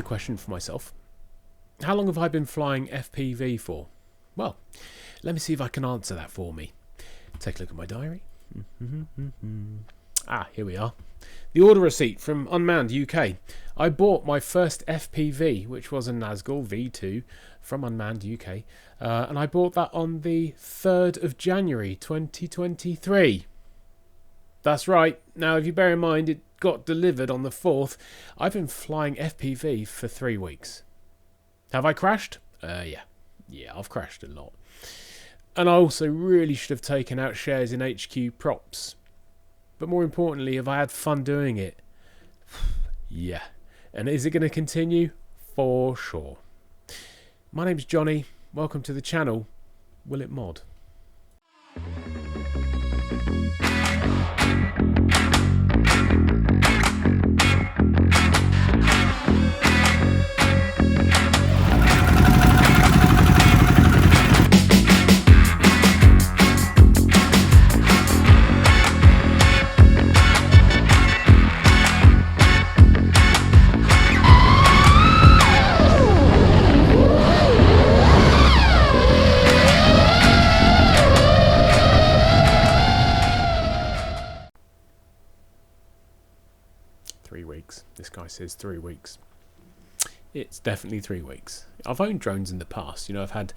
question for myself. How long have I been flying FPV for? Well, let me see if I can answer that for me. Take a look at my diary. Here we are. The order receipt from Unmanned UK. I bought my first FPV, which was a Nazgul V2 from Unmanned UK, and I bought that on the 3rd of January 2023. That's right. Now, if you bear in mind, it got delivered on the 4th. I've been flying FPV for 3 weeks. Have I crashed? Yeah, I've crashed a lot. And I also really should have taken out shares in HQ Props. But more importantly, have I had fun doing it? Yeah. And is it going to continue? For sure. My name's Johnny. Welcome to the channel. Will it mod? This guy says 3 weeks. It's definitely 3 weeks. I've owned drones in the past. I've had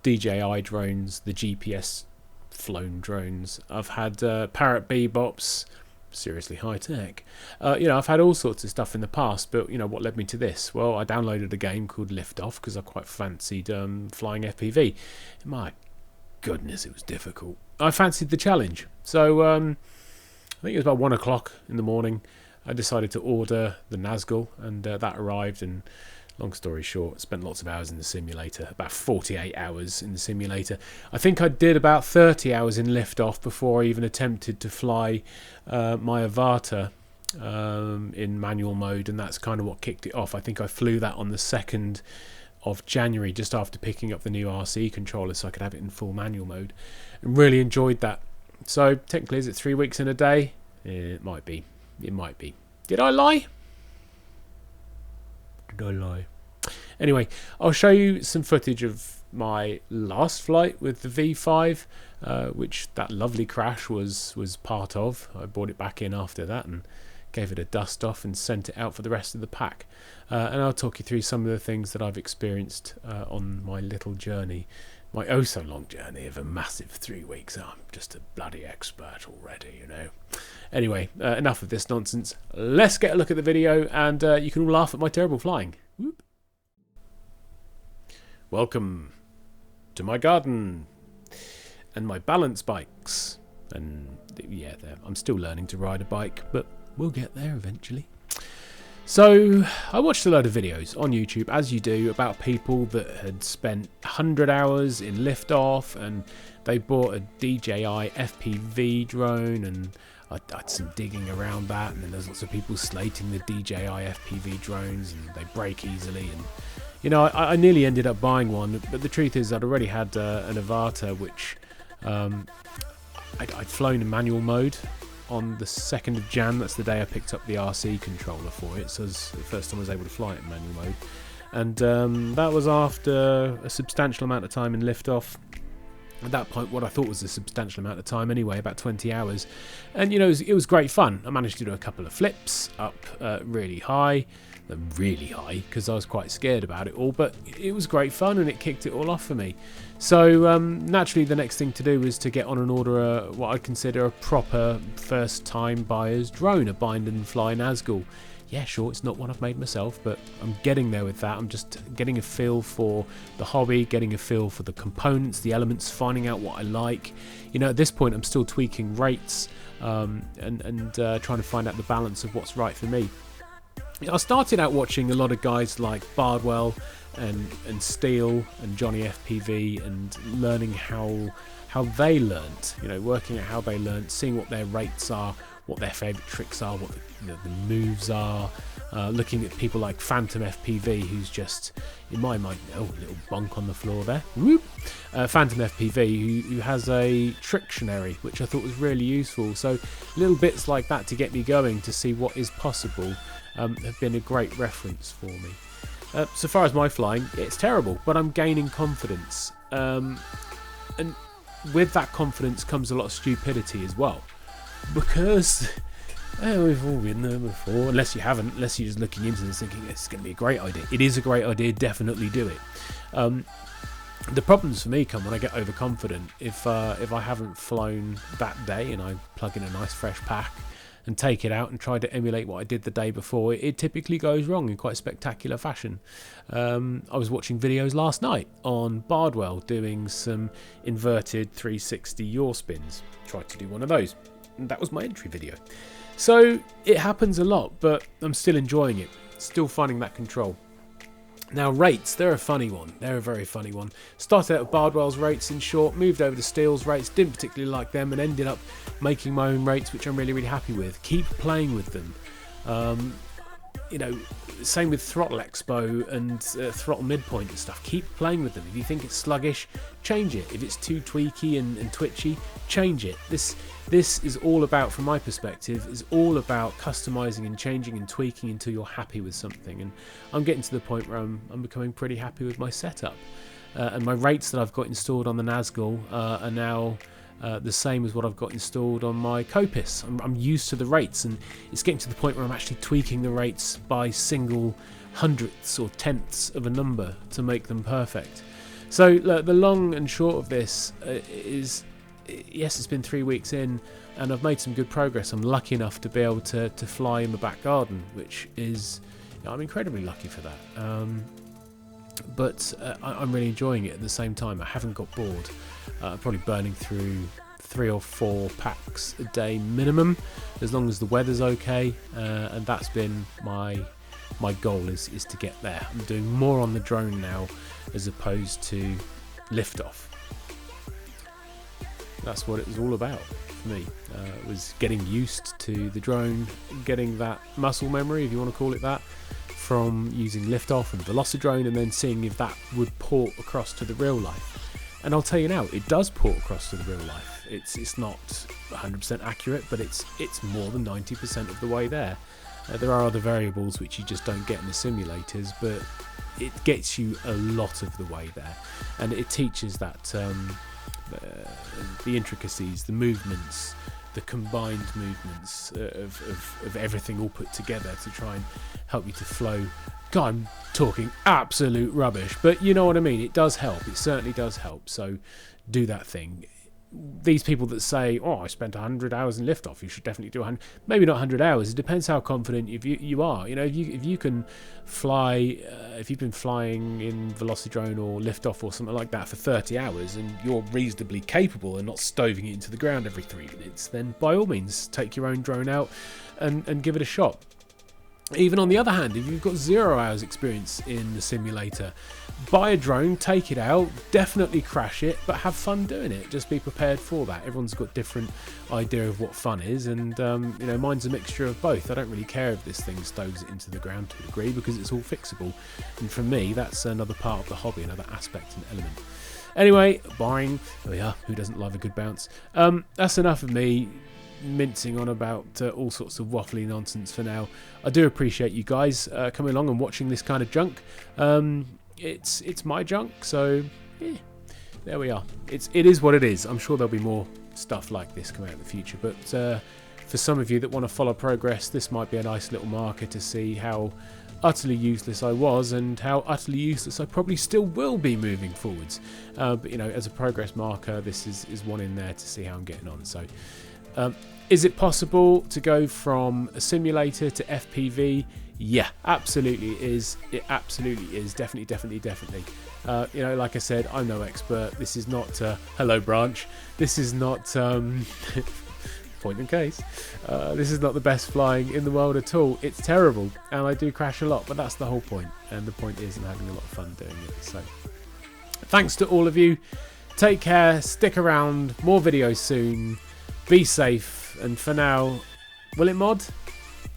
DJI drones, the GPS flown drones. I've had Parrot Bebops, seriously high tech. I've had all sorts of stuff in the past, but what led me to this? Well, I downloaded a game called Liftoff because I quite fancied flying FPV. My goodness, it was difficult. I fancied the challenge. So I think it was about 1 o'clock in the morning. I decided to order the Nazgul, and that arrived, and long story short, spent lots of hours in the simulator, about 48 hours in the simulator. I think I did about 30 hours in liftoff before I even attempted to fly my Avata in manual mode, and that's kind of what kicked it off. I think I flew that on the 2nd of January, just after picking up the new RC controller so I could have it in full manual mode, and really enjoyed that. So technically, is it 3 weeks in a day? It might be. It might be. Did I lie? Anyway, I'll show you some footage of my last flight with the V5, which that lovely crash was part of. I brought it back in after that and gave it a dust off and sent it out for the rest of the pack. And I'll talk you through some of the things that I've experienced on my little journey. My oh so long journey of a massive 3 weeks. I'm just a bloody expert already, Anyway, enough of this nonsense. Let's get a look at the video, and you can all laugh at my terrible flying. Whoop. Welcome to my garden and my balance bikes. And yeah, I'm still learning to ride a bike, but we'll get there eventually. So I watched a load of videos on YouTube, as you do, about people that had spent 100 hours in liftoff, and they bought a DJI FPV drone, and I did some digging around that, and then there's lots of people slating the DJI FPV drones, and they break easily, and I nearly ended up buying one, but the truth is I'd already had an Avata, which I'd flown in manual mode on the 2nd of Jan. That's the day I picked up the RC controller for it, so it's the first time I was able to fly it in manual mode, and that was after a substantial amount of time in liftoff. At that point, what I thought was a substantial amount of time anyway, about 20 hours, and it was great fun. I managed to do a couple of flips up really high because I was quite scared about it all, but it was great fun and it kicked it all off for me. So naturally the next thing to do was to get on and order what I'd consider a proper first time buyer's drone, a bind and fly Nazgul. Yeah, sure, it's not one I've made myself, but I'm getting there with that. I'm just getting a feel for the hobby, getting a feel for the components, the elements, finding out what I like. At this point I'm still tweaking rates and trying to find out the balance of what's right for me. I started out watching a lot of guys like Bardwell and Steele and Johnny FPV, and learning how they learnt, working out how they learnt, seeing what their rates are, what their favourite tricks are, what the moves are, looking at people like Phantom FPV, who's just, in my mind, a little bonk on the floor there. Whoop. Phantom FPV, who has a Trictionary, which I thought was really useful. So little bits like that to get me going, to see what is possible, have been a great reference for me. So far as my flying, it's terrible, but I'm gaining confidence. And with that confidence comes a lot of stupidity as well. Because we've all been there before, unless you haven't, unless you're just looking into this thinking it's going to be a great idea. It is a great idea, definitely do it. The problems for me come when I get overconfident. If I haven't flown that day and I plug in a nice fresh pack and take it out and try to emulate what I did the day before, it typically goes wrong in quite spectacular fashion. I was watching videos last night on Bardwell doing some inverted 360 yaw spins. Tried to do one of those, and that was my entry video. So it happens a lot, but I'm still enjoying it, still finding that control. Now rates, they're a funny one. They're a very funny one. Started out with Bardwell's rates in short, moved over to Steele's rates, didn't particularly like them, and ended up making my own rates, which I'm really, really happy with. Keep playing with them. You know, same with Throttle Expo and Throttle Midpoint and stuff. Keep playing with them. If you think it's sluggish, change it. If it's too tweaky and twitchy, change it. This is all about, from my perspective, is all about customizing and changing and tweaking until you're happy with something. And I'm getting to the point where I'm becoming pretty happy with my setup. And my rates that I've got installed on the Nazgul are now the same as what I've got installed on my Copis. I'm used to the rates, and it's getting to the point where I'm actually tweaking the rates by single hundredths or tenths of a number to make them perfect. So the long and short of this is, yes, it's been 3 weeks in and I've made some good progress. I'm lucky enough to be able to fly in my back garden, which is, you know, I'm incredibly lucky for that. But I'm really enjoying it at the same time. I haven't got bored. I'm probably burning through 3 or 4 packs a day minimum, as long as the weather's okay, and that's been my goal is to get there. I'm doing more on the drone now as opposed to liftoff. That's what it was all about for me. It was getting used to the drone, getting that muscle memory, if you want to call it that, from using liftoff and Velocidrone, and then seeing if that would port across to the real life. And I'll tell you now, it does port across to the real life. It's not 100% accurate, but it's more than 90% of the way there. There are other variables which you just don't get in the simulators, but it gets you a lot of the way there, and it teaches that the intricacies, the movements, the combined movements of everything all put together to try and help you to flow. God, I'm talking absolute rubbish, but you know what I mean. It does help. It certainly does help. So do that thing. These people that say, "Oh, I spent 100 hours in liftoff," you should definitely do 100. Maybe not 100 hours. It depends how confident you are. You know, if you can fly, if you've been flying in Velocidrone or liftoff or something like that for 30 hours, and you're reasonably capable and not stoving it into the ground every 3 minutes, then by all means take your own drone out and give it a shot. Even on the other hand, if you've got 0 hours experience in the simulator, buy a drone, take it out, definitely crash it, but have fun doing it. Just be prepared for that. Everyone's got different idea of what fun is, and you know, mine's a mixture of both. I don't really care if this thing stoves it into the ground to a degree, because it's all fixable. And for me, that's another part of the hobby, another aspect and element. Anyway, boring. Oh yeah, who doesn't love a good bounce? That's enough of me mincing on about all sorts of waffly nonsense for now. I do appreciate you guys coming along and watching this kind of junk. It's my junk, so yeah, there we are. It is what it is. I'm sure there'll be more stuff like this come out in the future, but for some of you that want to follow progress, this might be a nice little marker to see how utterly useless I was and how utterly useless I probably still will be moving forwards. But you know, as a progress marker, this is one in there to see how I'm getting on. So is it possible to go from a simulator to FPV? Yeah, absolutely it is. It absolutely is. Definitely. You know, like I said, I'm no expert. This is not hello branch. This is not point in case. This is not the best flying in the world at all. It's terrible, and I do crash a lot, but that's the whole point. And the point is I'm having a lot of fun doing it. So thanks to all of you. Take care. Stick around. More videos soon. Be safe, and for now, will it mod?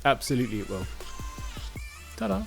Absolutely it will. Ta-da!